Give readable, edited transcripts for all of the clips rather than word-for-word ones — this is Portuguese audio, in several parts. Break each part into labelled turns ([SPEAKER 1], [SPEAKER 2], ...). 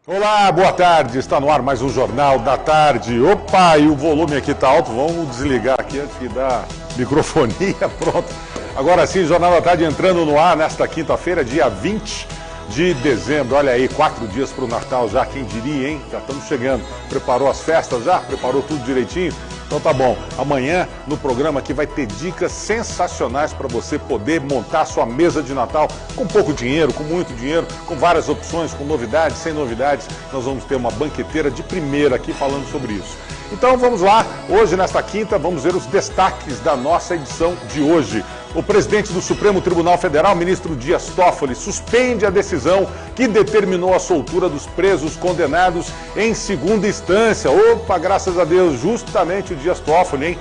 [SPEAKER 1] Olá, boa tarde. Está no ar mais um Jornal da Tarde. Opa, e o volume aqui está alto. Vamos desligar aqui antes que dá microfonia. Pronto. Agora sim, Jornal da Tarde entrando no ar nesta quinta-feira, dia 20 de dezembro. Olha aí, 4 dias para o Natal já, quem diria, hein? Já estamos chegando. Preparou as festas já? Preparou tudo direitinho? Então tá bom, amanhã no programa aqui vai ter dicas sensacionais para você poder montar sua mesa de Natal com pouco dinheiro, com muito dinheiro, com várias opções, com novidades, sem novidades. Nós vamos ter uma banqueteira de primeira aqui falando sobre isso. Então vamos lá, hoje nesta quinta vamos ver os destaques da nossa edição de hoje. O presidente do Supremo Tribunal Federal, ministro Dias Toffoli, suspende a decisão que determinou a soltura dos presos condenados em segunda instância. Opa, graças a Deus, justamente o Dias Toffoli, hein?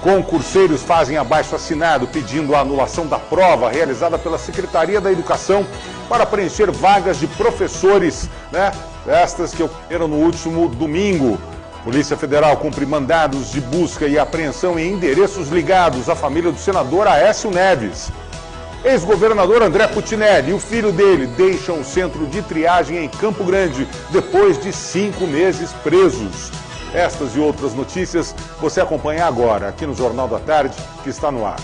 [SPEAKER 1] Concurseiros fazem abaixo-assinado pedindo a anulação da prova realizada pela Secretaria da Educação para preencher vagas de professores, né? Estas que ocorreram no último domingo. Polícia Federal cumpre mandados de busca e apreensão em endereços ligados à família do senador Aécio Neves. Ex-governador André Putinelli e o filho dele deixam o centro de triagem em Campo Grande depois de 5 meses presos. Estas e outras notícias você acompanha agora aqui no Jornal da Tarde, que está no ar.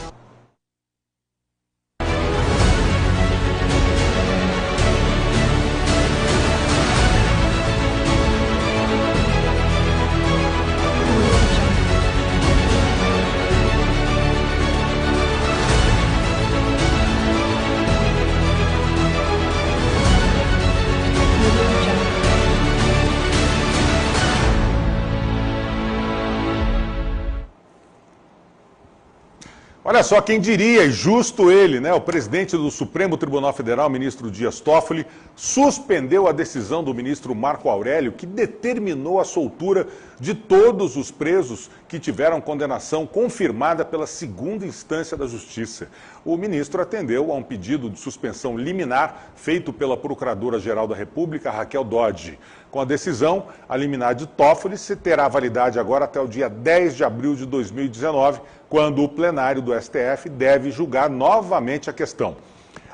[SPEAKER 1] Olha só, quem diria, e justo ele, né? O presidente do Supremo Tribunal Federal, ministro Dias Toffoli, suspendeu a decisão do ministro Marco Aurélio, que determinou a soltura de todos os presos que tiveram condenação confirmada pela segunda instância da Justiça. O ministro atendeu a um pedido de suspensão liminar feito pela Procuradora-Geral da República, Raquel Dodge. Com a decisão, a liminar de Toffoli terá validade agora até o dia 10 de abril de 2019, quando o plenário do STF deve julgar novamente a questão.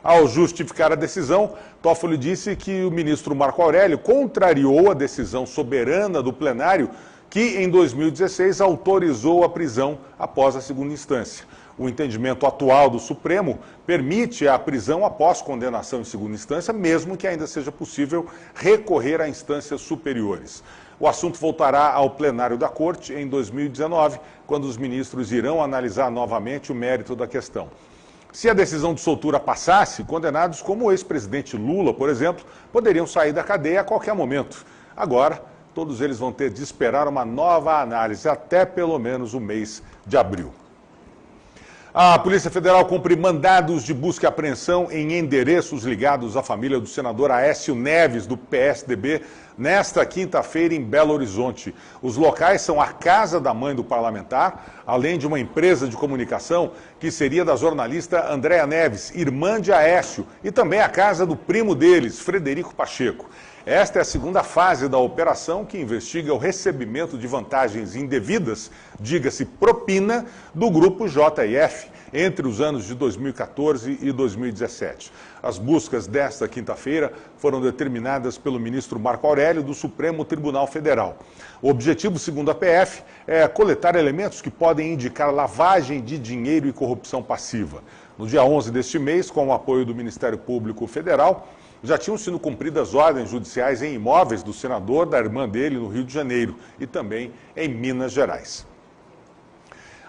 [SPEAKER 1] Ao justificar a decisão, Toffoli disse que o ministro Marco Aurélio contrariou a decisão soberana do plenário que, em 2016, autorizou a prisão após a segunda instância. O entendimento atual do Supremo permite a prisão após condenação em segunda instância, mesmo que ainda seja possível recorrer a instâncias superiores. O assunto voltará ao plenário da Corte em 2019, quando os ministros irão analisar novamente o mérito da questão. Se a decisão de soltura passasse, condenados como o ex-presidente Lula, por exemplo, poderiam sair da cadeia a qualquer momento. Agora, todos eles vão ter de esperar uma nova análise até pelo menos o mês de abril. A Polícia Federal cumpre mandados de busca e apreensão em endereços ligados à família do senador Aécio Neves, do PSDB, nesta quinta-feira em Belo Horizonte. Os locais são a casa da mãe do parlamentar, além de uma empresa de comunicação que seria da jornalista Andréa Neves, irmã de Aécio, e também a casa do primo deles, Frederico Pacheco. Esta é a segunda fase da operação que investiga o recebimento de vantagens indevidas, diga-se propina, do grupo JF, entre os anos de 2014 e 2017. As buscas desta quinta-feira foram determinadas pelo ministro Marco Aurélio do Supremo Tribunal Federal. O objetivo, segundo a PF, é coletar elementos que podem indicar lavagem de dinheiro e corrupção passiva. No dia 11 deste mês, com o apoio do Ministério Público Federal, já tinham sido cumpridas ordens judiciais em imóveis do senador, da irmã dele, no Rio de Janeiro, e também em Minas Gerais.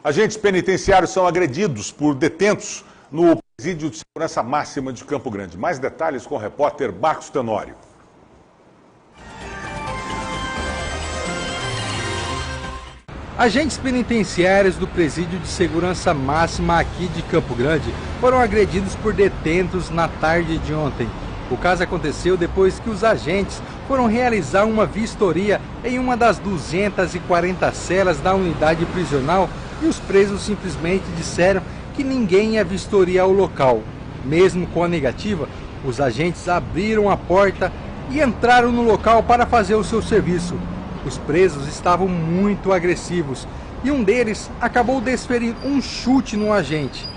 [SPEAKER 1] Agentes penitenciários são agredidos por detentos no Presídio de Segurança Máxima de Campo Grande. Mais detalhes com o repórter Marcos Tenório.
[SPEAKER 2] Agentes penitenciários do Presídio de Segurança Máxima aqui de Campo Grande foram agredidos por detentos na tarde de ontem. O caso aconteceu depois que os agentes foram realizar uma vistoria em uma das 240 celas da unidade prisional e os presos simplesmente disseram que ninguém ia vistoriar o local. Mesmo com a negativa, os agentes abriram a porta e entraram no local para fazer o seu serviço. Os presos estavam muito agressivos e um deles acabou desferindo um chute no agente.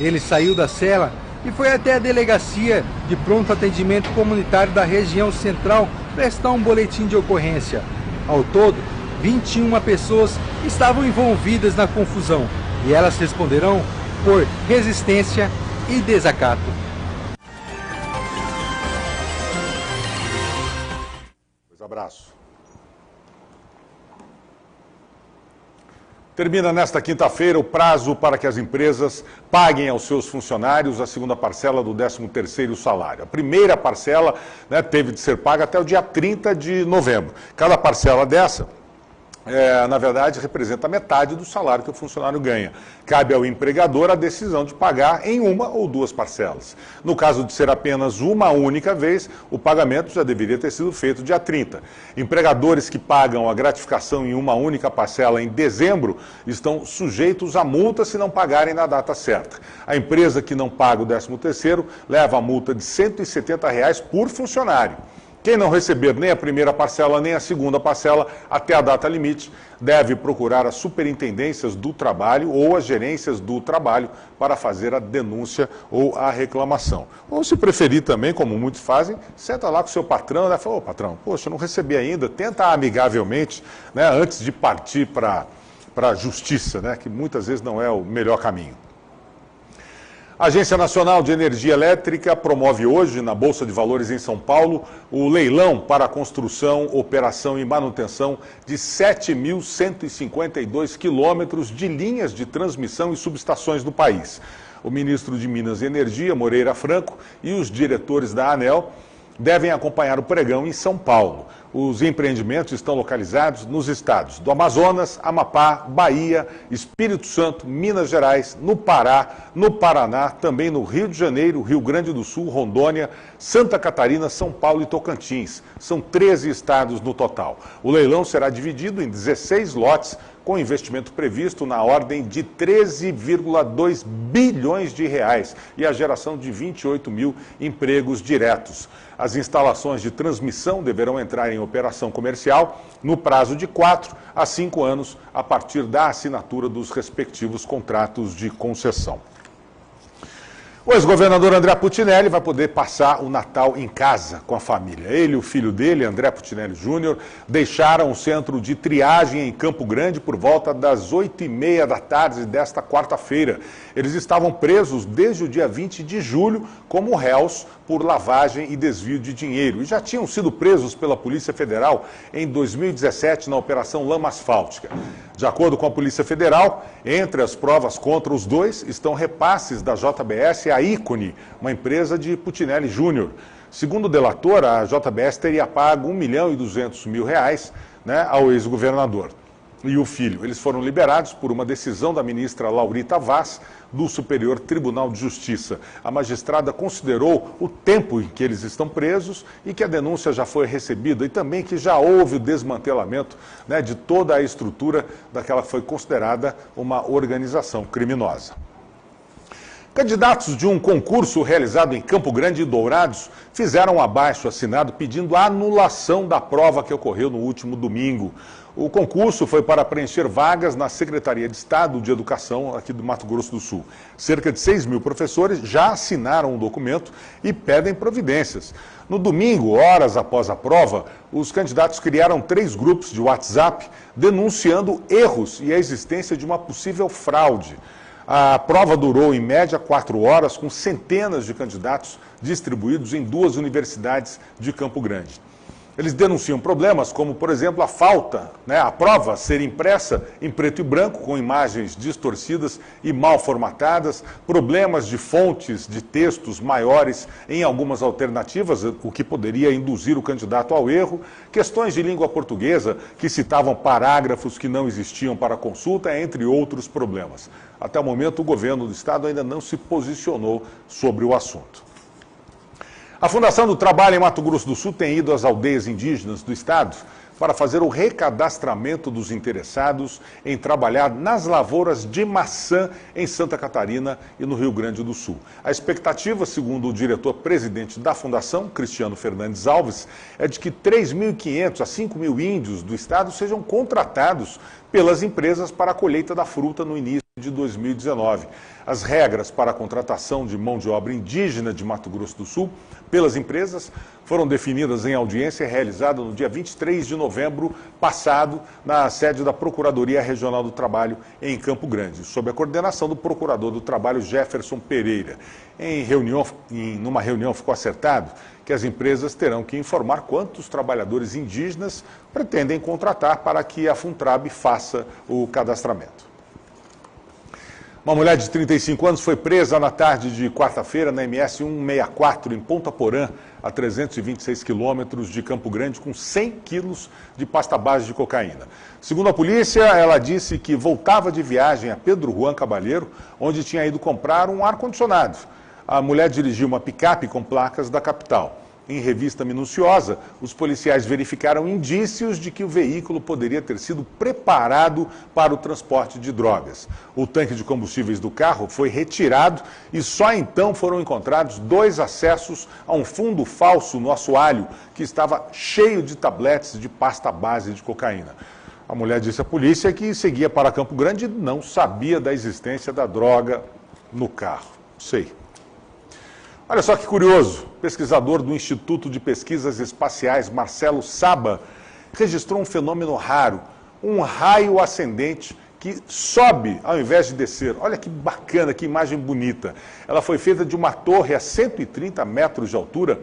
[SPEAKER 2] Ele saiu da cela e foi até a delegacia de pronto atendimento comunitário da região central prestar um boletim de ocorrência. Ao todo, 21 pessoas estavam envolvidas na confusão e elas responderão por resistência e desacato.
[SPEAKER 1] Abraço. Termina nesta quinta-feira o prazo para que as empresas paguem aos seus funcionários a segunda parcela do 13º salário. A primeira parcela, teve de ser paga até o dia 30 de novembro. Cada parcela dessa, na verdade, representa metade do salário que o funcionário ganha. Cabe ao empregador a decisão de pagar em uma ou duas parcelas. No caso de ser apenas uma única vez, o pagamento já deveria ter sido feito dia 30. Empregadores que pagam a gratificação em uma única parcela em dezembro estão sujeitos a multa se não pagarem na data certa. A empresa que não paga o 13º leva a multa de R$ 170 por funcionário. Quem não receber nem a primeira parcela nem a segunda parcela até a data limite deve procurar as superintendências do trabalho ou as gerências do trabalho para fazer a denúncia ou a reclamação. Ou se preferir também, como muitos fazem, senta lá com o seu patrão e fala: ô patrão, poxa, eu não recebi ainda, tenta amigavelmente, antes de partir para a justiça, que muitas vezes não é o melhor caminho. A Agência Nacional de Energia Elétrica promove hoje, na Bolsa de Valores em São Paulo, o leilão para a construção, operação e manutenção de 7.152 quilômetros de linhas de transmissão e subestações do país. O ministro de Minas e Energia, Moreira Franco, e os diretores da ANEEL devem acompanhar o pregão em São Paulo. Os empreendimentos estão localizados nos estados do Amazonas, Amapá, Bahia, Espírito Santo, Minas Gerais, no Pará, no Paraná, também no Rio de Janeiro, Rio Grande do Sul, Rondônia, Santa Catarina, São Paulo e Tocantins. São 13 estados no total. O leilão será dividido em 16 lotes, com investimento previsto na ordem de 13,2 bilhões de reais e a geração de 28 mil empregos diretos. As instalações de transmissão deverão entrar em operação comercial no prazo de 4 a 5 anos, a partir da assinatura dos respectivos contratos de concessão. O ex-governador André Putinelli vai poder passar o Natal em casa com a família. Ele e o filho dele, André Putinelli Júnior, deixaram o centro de triagem em Campo Grande por volta das 8h30 da tarde desta quarta-feira. Eles estavam presos desde o dia 20 de julho como réus por lavagem e desvio de dinheiro e já tinham sido presos pela Polícia Federal em 2017 na Operação Lama Asfáltica. De acordo com a Polícia Federal, entre as provas contra os dois estão repasses da JBS à Ícone, uma empresa de Putinelli Júnior. Segundo o delator, a JBS teria pago R$ 1.200.000 ao ex-governador e o filho. Eles foram liberados por uma decisão da ministra Laurita Vaz, do Superior Tribunal de Justiça. A magistrada considerou o tempo em que eles estão presos e que a denúncia já foi recebida e também que já houve o desmantelamento de toda a estrutura daquela que foi considerada uma organização criminosa. Candidatos de um concurso realizado em Campo Grande e Dourados fizeram um abaixo-assinado pedindo a anulação da prova que ocorreu no último domingo. O concurso foi para preencher vagas na Secretaria de Estado de Educação aqui do Mato Grosso do Sul. Cerca de 6 mil professores já assinaram o documento e pedem providências. No domingo, horas após a prova, os candidatos criaram 3 grupos de WhatsApp denunciando erros e a existência de uma possível fraude. A prova durou, em média, 4 horas, com centenas de candidatos distribuídos em 2 universidades de Campo Grande. Eles denunciam problemas como, por exemplo, a falta, a prova ser impressa em preto e branco, com imagens distorcidas e mal formatadas, problemas de fontes de textos maiores em algumas alternativas, o que poderia induzir o candidato ao erro, questões de língua portuguesa que citavam parágrafos que não existiam para consulta, entre outros problemas. Até o momento, o governo do estado ainda não se posicionou sobre o assunto. A Fundação do Trabalho em Mato Grosso do Sul tem ido às aldeias indígenas do estado para fazer o recadastramento dos interessados em trabalhar nas lavouras de maçã em Santa Catarina e no Rio Grande do Sul. A expectativa, segundo o diretor-presidente da Fundação, Cristiano Fernandes Alves, é de que 3.500 a 5.000 índios do estado sejam contratados pelas empresas para a colheita da fruta no início de 2019. As regras para a contratação de mão de obra indígena de Mato Grosso do Sul pelas empresas foram definidas em audiência realizada no dia 23 de novembro passado, na sede da Procuradoria Regional do Trabalho em Campo Grande, sob a coordenação do Procurador do Trabalho Jefferson Pereira. Numa reunião ficou acertado que as empresas terão que informar quantos trabalhadores indígenas pretendem contratar para que a Funtrab faça o cadastramento. Uma mulher de 35 anos foi presa na tarde de quarta-feira na MS 164, em Ponta Porã, a 326 quilômetros de Campo Grande, com 100 quilos de pasta base de cocaína. Segundo a polícia, ela disse que voltava de viagem a Pedro Juan Cabalheiro, onde tinha ido comprar um ar-condicionado. A mulher dirigiu uma picape com placas da capital. Em revista minuciosa, os policiais verificaram indícios de que o veículo poderia ter sido preparado para o transporte de drogas. O tanque de combustíveis do carro foi retirado e só então foram encontrados 2 acessos a um fundo falso no assoalho que estava cheio de tabletes de pasta base de cocaína. A mulher disse à polícia que seguia para Campo Grande e não sabia da existência da droga no carro. Sei. Olha só que curioso, o pesquisador do Instituto de Pesquisas Espaciais, Marcelo Saba, registrou um fenômeno raro, um raio ascendente que sobe ao invés de descer. Olha que bacana, que imagem bonita. Ela foi feita de uma torre a 130 metros de altura,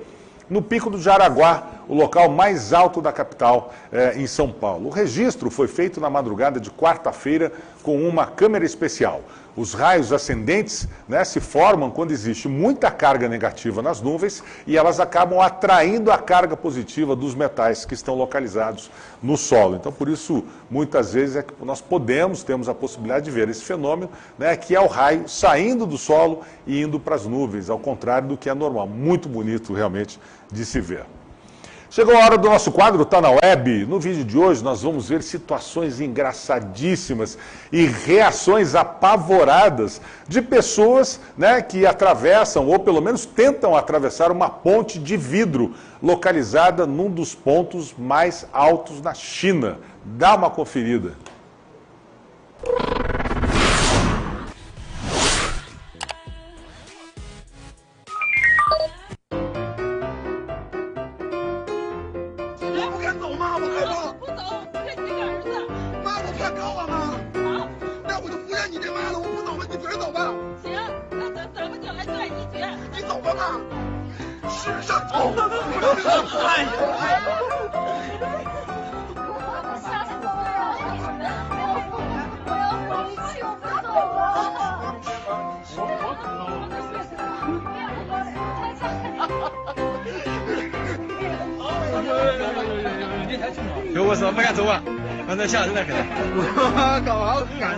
[SPEAKER 1] no Pico do Jaraguá, o local mais alto da capital, em São Paulo. O registro foi feito na madrugada de quarta-feira com uma câmera especial. Os raios ascendentes, se formam quando existe muita carga negativa nas nuvens e elas acabam atraindo a carga positiva dos metais que estão localizados no solo. Então, por isso, muitas vezes é que nós temos a possibilidade de ver esse fenômeno, que é o raio saindo do solo e indo para as nuvens, ao contrário do que é normal. Muito bonito, realmente, de se ver. Chegou a hora do nosso quadro Tá na Web. No vídeo de hoje nós vamos ver situações engraçadíssimas e reações apavoradas de pessoas que atravessam, ou pelo menos tentam atravessar, uma ponte de vidro localizada num dos pontos mais altos na China. Dá uma conferida.
[SPEAKER 3] 有我说不敢走啊，反正吓人了可能。我靠，好赶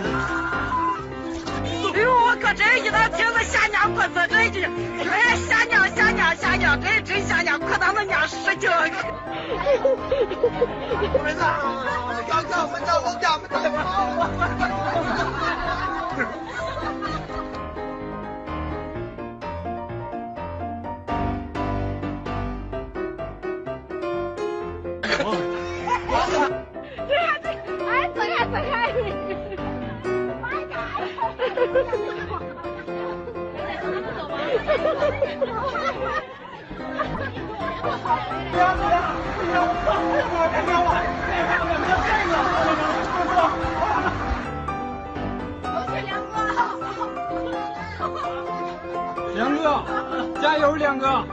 [SPEAKER 3] 哎呦，我可真一到听着吓尿裤子，这就哎吓尿，这真吓尿，裤裆子尿10斤。儿子，刚刚我叫我家不在梁哥，加油，梁哥！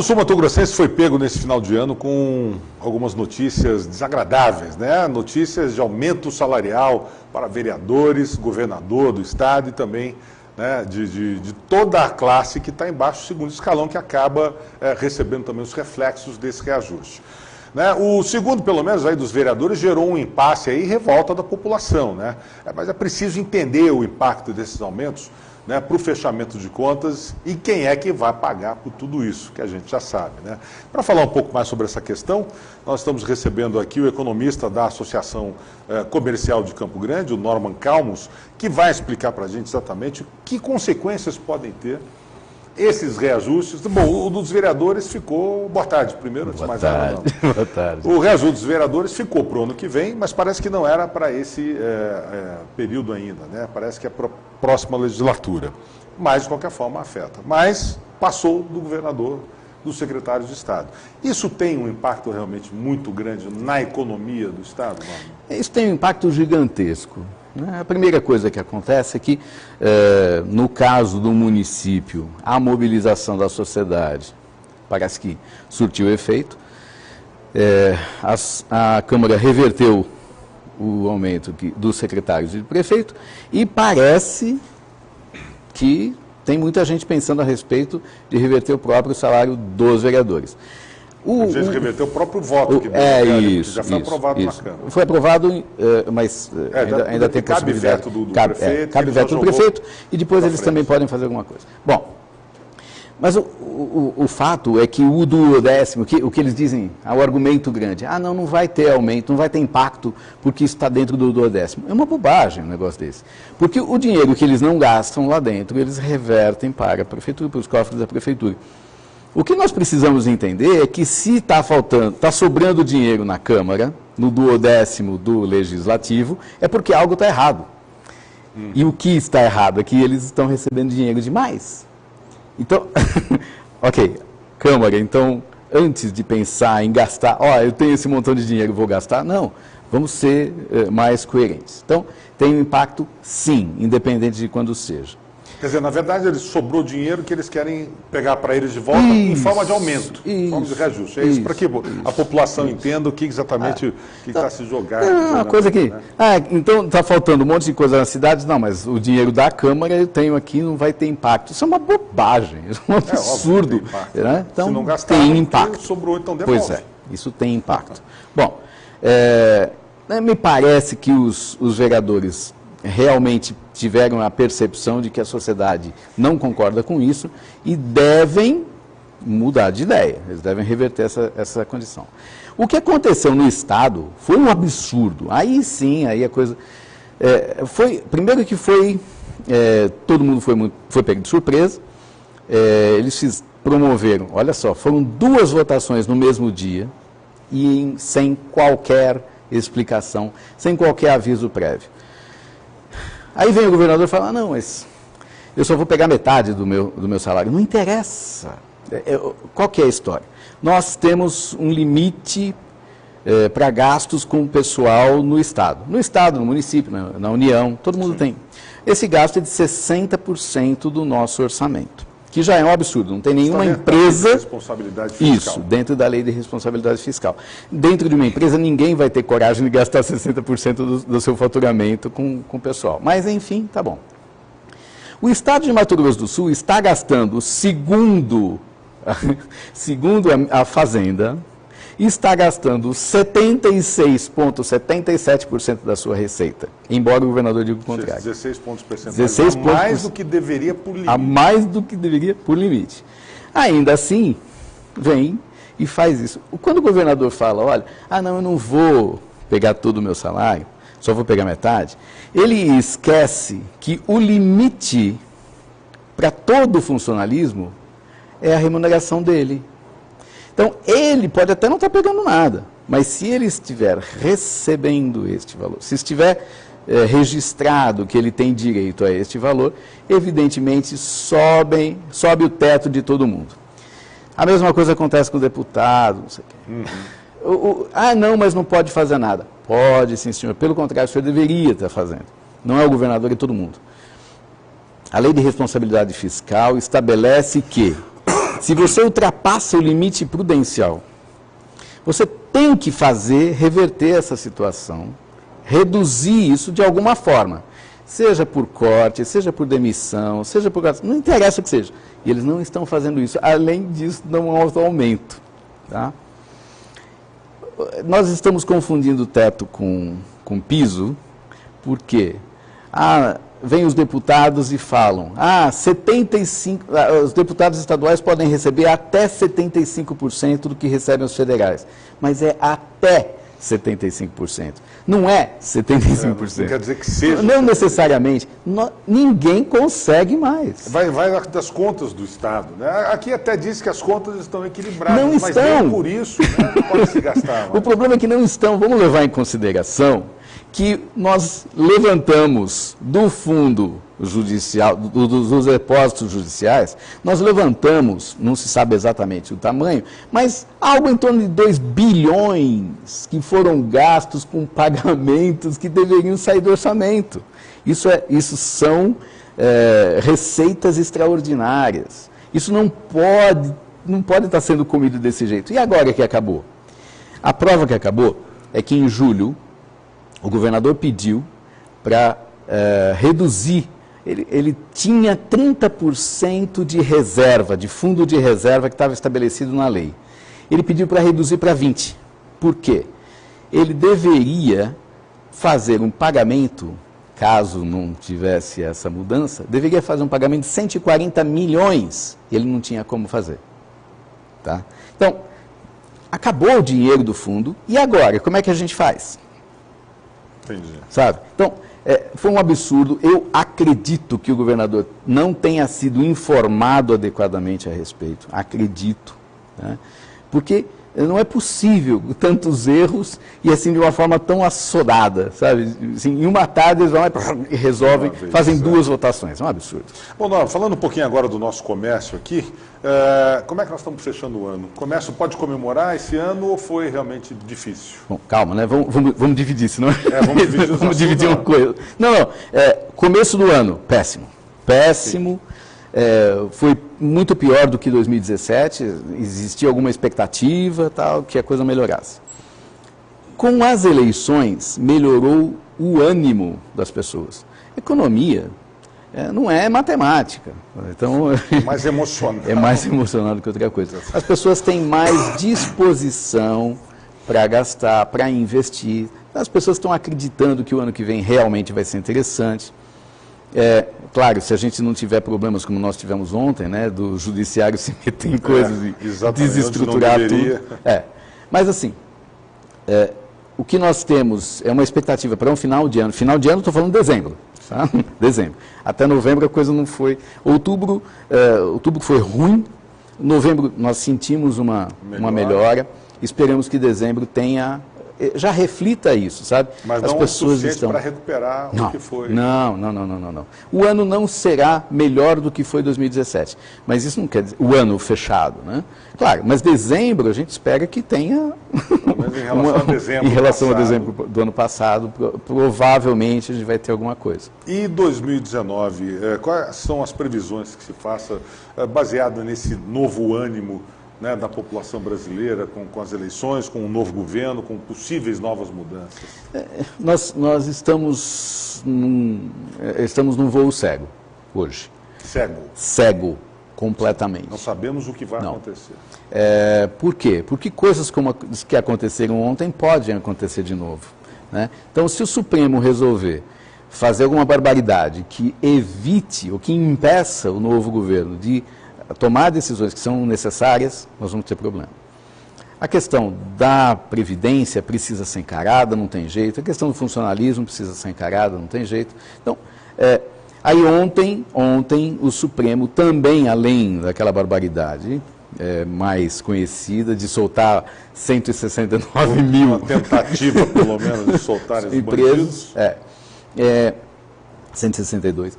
[SPEAKER 1] O Sul Mato Grossense foi pego nesse final de ano com algumas notícias desagradáveis, né? Notícias de aumento salarial para vereadores, governador do estado e também, né, de toda a classe que está embaixo do segundo escalão, que acaba recebendo também os reflexos desse reajuste. Né? O segundo, pelo menos, aí dos vereadores, gerou um impasse aí e revolta da população, né? Mas é preciso entender o impacto desses aumentos, né, para o fechamento de contas e quem é que vai pagar por tudo isso, que a gente já sabe, né? Para falar um pouco mais sobre essa questão, nós estamos recebendo aqui o economista da Associação Comercial de Campo Grande, o Norman Calmos, que vai explicar para a gente exatamente que consequências podem ter esses reajustes. Bom, o dos vereadores ficou... Boa tarde, primeiro, antes de mais nada.
[SPEAKER 4] Boa tarde.
[SPEAKER 1] O reajuste dos vereadores ficou para o ano que vem, mas parece que não era para esse período ainda, né? Parece que é para a próxima legislatura. Mas, de qualquer forma, afeta. Mas passou do governador, dos secretários de Estado. Isso tem um impacto realmente muito grande na economia do Estado, Norman?
[SPEAKER 4] Isso tem um impacto gigantesco. A primeira coisa que acontece é que, no caso do município, a mobilização da sociedade parece que surtiu efeito. A Câmara reverteu o aumento dos secretários e do prefeito e parece que tem muita gente pensando a respeito de reverter o próprio salário dos vereadores.
[SPEAKER 1] Às vezes reverteu o próprio voto que deu, que já foi aprovado na Câmara.
[SPEAKER 4] Foi aprovado, mas ainda tem possibilidade.
[SPEAKER 1] Cabe veto do prefeito.
[SPEAKER 4] Cabe veto do prefeito e depois eles também podem fazer alguma coisa. Bom, mas o fato é que o duodécimo, o que eles dizem, o argumento grande, não vai ter aumento, não vai ter impacto porque isso está dentro do duodécimo. É uma bobagem um negócio desse. Porque o dinheiro que eles não gastam lá dentro, eles revertem para a prefeitura, para os cofres da prefeitura. O que nós precisamos entender é que se está sobrando dinheiro na Câmara, no duodécimo do Legislativo, é porque algo está errado. E o que está errado é que eles estão recebendo dinheiro demais. Então, ok, Câmara, então, antes de pensar em gastar, eu tenho esse montão de dinheiro, vou gastar, não, vamos ser mais coerentes. Então, tem um impacto, sim, independente de quando seja.
[SPEAKER 1] Quer dizer, na verdade, eles sobrou dinheiro que eles querem pegar para eles de volta em forma de aumento, em forma de reajuste. É isso para que a população entenda o que exatamente está se jogando.
[SPEAKER 4] Uma coisa que... Né? Então está faltando um monte de coisa nas cidades. Não, mas o dinheiro da Câmara eu tenho aqui, não vai ter impacto. Isso é uma bobagem, isso é um absurdo.
[SPEAKER 1] Óbvio,
[SPEAKER 4] né? Então,
[SPEAKER 1] se não gastar,
[SPEAKER 4] tem impacto.
[SPEAKER 1] Sobrou, então devolve.
[SPEAKER 4] Pois é, isso tem impacto. Bom, me parece que os vereadores realmente tiveram a percepção de que a sociedade não concorda com isso e devem mudar de ideia, eles devem reverter essa condição. O que aconteceu no Estado foi um absurdo, aí sim, aí a coisa... primeiro que todo mundo foi pego de surpresa, eles promoveram, olha só, foram 2 votações no mesmo dia e sem qualquer explicação, sem qualquer aviso prévio. Aí vem o governador e fala, não, mas eu só vou pegar metade do meu salário. Não interessa. Qual que é a história? Nós temos um limite para gastos com o pessoal no Estado. No Estado, no município, na União, todo mundo tem. Esse gasto é de 60% do nosso orçamento, que já é um absurdo. Não tem nenhuma empresa...
[SPEAKER 1] Da lei de responsabilidade fiscal.
[SPEAKER 4] Isso, dentro da lei de responsabilidade fiscal. Dentro de uma empresa, ninguém vai ter coragem de gastar 60% do seu faturamento com o pessoal. Mas, enfim, tá bom. O Estado de Mato Grosso do Sul está gastando, segundo a Fazenda, está gastando 76,77% da sua receita, embora o governador diga o contrário.
[SPEAKER 1] 16 pontos percentuais,
[SPEAKER 4] 16
[SPEAKER 1] a mais do que deveria por limite.
[SPEAKER 4] A mais do que deveria por limite. Ainda assim, vem e faz isso. Quando o governador fala, olha, não, eu não vou pegar todo o meu salário, só vou pegar metade, ele esquece que o limite para todo o funcionalismo é a remuneração dele. Então, ele pode até não estar pegando nada, mas se ele estiver recebendo este valor, se estiver registrado que ele tem direito a este valor, evidentemente sobe o teto de todo mundo. A mesma coisa acontece com o deputado, não sei o quê. Não, mas não pode fazer nada. Pode, sim, senhor. Pelo contrário, o senhor deveria estar fazendo. Não é o governador, é todo mundo. A lei de responsabilidade fiscal estabelece que Se você ultrapassa o limite prudencial, você tem que reverter essa situação, reduzir isso de alguma forma. Seja por corte, seja por demissão, seja por... Não interessa o que seja. E eles não estão fazendo isso. Além disso, não há aumento. Tá? Nós estamos confundindo o teto com piso, porque vem os deputados e falam, 75, os deputados estaduais podem receber até 75% do que recebem os federais, mas é até 75%, não é 75%.
[SPEAKER 1] Não quer dizer que seja.
[SPEAKER 4] Não necessariamente, ninguém consegue mais.
[SPEAKER 1] Vai das contas do Estado, né? Aqui até diz que as contas estão equilibradas,
[SPEAKER 4] não
[SPEAKER 1] mas
[SPEAKER 4] estão.
[SPEAKER 1] nem por isso, né? Não pode se gastar mais.
[SPEAKER 4] O problema é que não estão. Vamos levar em consideração que nós levantamos do fundo judicial, dos depósitos judiciais, nós levantamos, não se sabe exatamente o tamanho, mas algo em torno de 2 bilhões que foram gastos com pagamentos que deveriam sair do orçamento. Isso são receitas extraordinárias. Isso não pode estar sendo comido desse jeito. E agora que acabou? A prova que acabou é que em julho, o governador pediu para reduzir, ele tinha 30% de reserva, de fundo de reserva que estava estabelecido na lei. Ele pediu para reduzir para 20%. Por quê? Ele deveria fazer um pagamento, caso não tivesse essa mudança, deveria fazer um pagamento de 140 milhões. Ele não tinha como fazer. Tá? Então, acabou o dinheiro do fundo, e agora, como é que a gente faz?
[SPEAKER 1] Entendi.
[SPEAKER 4] Sabe? Então, foi um absurdo. Eu acredito que o governador não tenha sido informado adequadamente a respeito. Acredito. Né? Porque não é possível tantos erros e assim de uma forma tão assodada, sabe? Assim, em uma tarde eles vão lá e resolvem, fazem 2 votações. É um absurdo.
[SPEAKER 1] Bom, Nora, falando um pouquinho agora do nosso comércio aqui, como é que nós estamos fechando o ano? O comércio pode comemorar esse ano ou foi realmente difícil?
[SPEAKER 4] Bom, calma, né? Vamos dividir, senão...
[SPEAKER 1] Vamos
[SPEAKER 4] dividir uma coisa. Não, começo do ano, péssimo. Péssimo. Foi muito pior do que 2017, existia alguma expectativa, tal, que a coisa melhorasse. Com as eleições, melhorou o ânimo das pessoas. Economia não é matemática, então
[SPEAKER 1] é mais emocional.
[SPEAKER 4] É mais emocional do que outra coisa. As pessoas têm mais disposição para gastar, para investir. As pessoas estão acreditando que o ano que vem realmente vai ser interessante. Claro, se a gente não tiver problemas como nós tivemos ontem, né, do judiciário se meter em coisas e desestruturar tudo. Mas assim, o que nós temos é uma expectativa para um final de ano. Final de ano, estou falando de dezembro. Tá? Dezembro. Até novembro a coisa não foi. Outubro foi ruim. Novembro nós sentimos uma melhora. Esperamos que dezembro já reflita isso, sabe?
[SPEAKER 1] Mas não
[SPEAKER 4] pessoas
[SPEAKER 1] é suficiente para recuperar o que foi.
[SPEAKER 4] Não. O ano não será melhor do que foi 2017. Mas isso não quer dizer o ano fechado, né? Claro, mas dezembro a gente espera que tenha...
[SPEAKER 1] Em relação
[SPEAKER 4] a dezembro do ano passado, provavelmente a gente vai ter alguma coisa.
[SPEAKER 1] E 2019, quais são as previsões que se faça baseado nesse novo ânimo, né, da população brasileira, com as eleições, com um novo governo, com possíveis novas mudanças?
[SPEAKER 4] Nós estamos num voo cego hoje. Cego, completamente.
[SPEAKER 1] Não sabemos o que vai acontecer.
[SPEAKER 4] Por quê? Porque coisas como as que aconteceram ontem podem acontecer de novo. Né? Então, se o Supremo resolver fazer alguma barbaridade que evite ou que impeça o novo governo de tomar decisões que são necessárias, nós vamos ter problema. A questão da Previdência precisa ser encarada, não tem jeito. A questão do funcionalismo precisa ser encarada, não tem jeito. Então, aí ontem o Supremo também, além daquela barbaridade mais conhecida de soltar 169 mil...
[SPEAKER 1] Uma tentativa, pelo menos, de soltar os bandidos.
[SPEAKER 4] 162.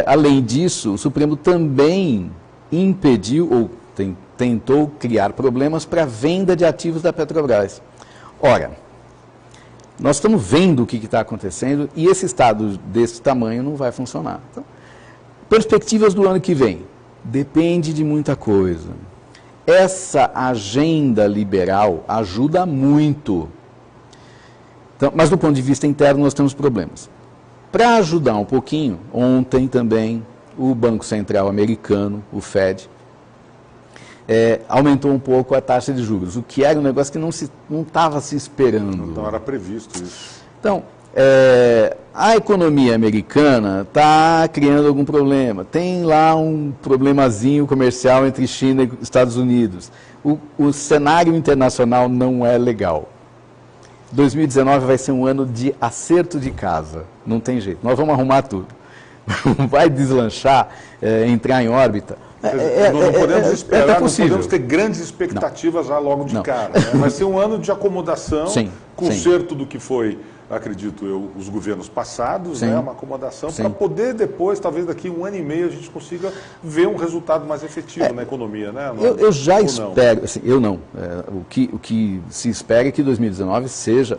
[SPEAKER 4] Além disso, o Supremo também impediu ou tentou criar problemas para a venda de ativos da Petrobras. Ora, nós estamos vendo o que está acontecendo e esse Estado desse tamanho não vai funcionar. Então, perspectivas do ano que vem. Depende de muita coisa. essa agenda liberal ajuda muito. Então, mas do ponto de vista interno nós temos problemas. Para ajudar um pouquinho, ontem também o Banco Central americano, o Fed, aumentou um pouco a taxa de juros, o que era um negócio que não estava se esperando.
[SPEAKER 1] Não era previsto isso.
[SPEAKER 4] Então, a economia americana está criando algum problema. Tem lá um problemazinho comercial entre China e Estados Unidos. O cenário internacional não é legal. 2019 vai ser um ano de acerto de casa. Não tem jeito. Nós vamos arrumar tudo. Vai deslanchar, entrar em órbita.
[SPEAKER 1] Não podemos esperar, não
[SPEAKER 4] possível.
[SPEAKER 1] podemos ter grandes expectativas já logo de cara. Né? Vai ser um ano de acomodação,
[SPEAKER 4] sim,
[SPEAKER 1] conserto do que foi, acredito eu, os governos passados, né? Uma acomodação, para poder depois, talvez daqui 1 ano e meio, a gente consiga ver um resultado mais efetivo na economia. Né?
[SPEAKER 4] Eu já espero, assim, eu não. O que se espera é que 2019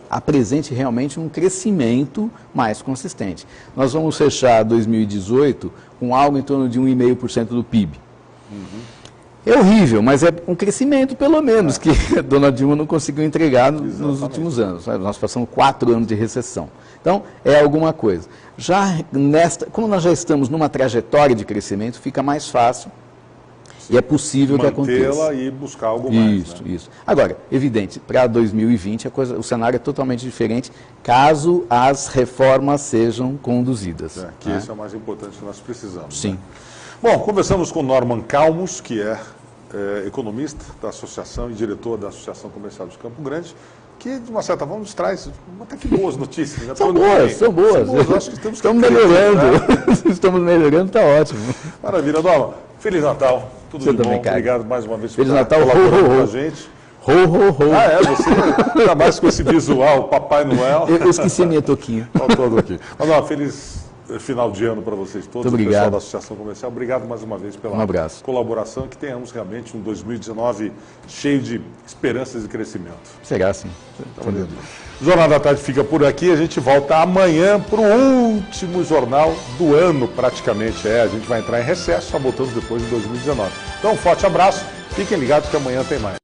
[SPEAKER 4] apresente realmente um crescimento mais consistente. Nós vamos fechar 2018 com algo em torno de 1,5% do PIB. É horrível, mas é um crescimento, pelo menos, que a dona Dilma não conseguiu entregar nos últimos anos. Nós passamos 4 anos de recessão. Então, é alguma coisa. Como nós já estamos numa trajetória de crescimento, fica mais fácil e é possível que aconteça.
[SPEAKER 1] Mantê-la e buscar algo mais.
[SPEAKER 4] Isso, né? Isso. Agora, evidente, para 2020 o cenário é totalmente diferente, caso as reformas sejam conduzidas.
[SPEAKER 1] Esse é o mais importante que nós precisamos.
[SPEAKER 4] Sim.
[SPEAKER 1] Né? Bom, conversamos com Norman Calmos, que é economista da associação e diretor da Associação Comercial de Campo Grande, que, de uma certa forma, nos traz até que boas notícias. Né?
[SPEAKER 4] São boas.
[SPEAKER 1] Acho que temos que
[SPEAKER 4] estamos melhorando. Né? Estamos melhorando, está ótimo.
[SPEAKER 1] Maravilha, Norman. Feliz Natal. Tudo
[SPEAKER 4] Você
[SPEAKER 1] de
[SPEAKER 4] também,
[SPEAKER 1] bom.
[SPEAKER 4] cara.
[SPEAKER 1] Obrigado mais uma vez
[SPEAKER 4] por
[SPEAKER 1] estar colaborando com a gente. Você está mais com esse visual, Papai Noel.
[SPEAKER 4] Eu esqueci a minha toquinha.
[SPEAKER 1] Todo aqui. Mas, ó, feliz final de ano para vocês todos,
[SPEAKER 4] muito
[SPEAKER 1] o pessoal
[SPEAKER 4] obrigado.
[SPEAKER 1] da Associação Comercial. Obrigado mais uma vez pela colaboração, que tenhamos realmente um 2019 cheio de esperanças e crescimento.
[SPEAKER 4] Será sim.
[SPEAKER 1] O Jornal da Tarde fica por aqui, a gente volta amanhã para o último jornal do ano, praticamente. A gente vai entrar em recesso, só voltamos depois de 2019. Então, um forte abraço, fiquem ligados que amanhã tem mais.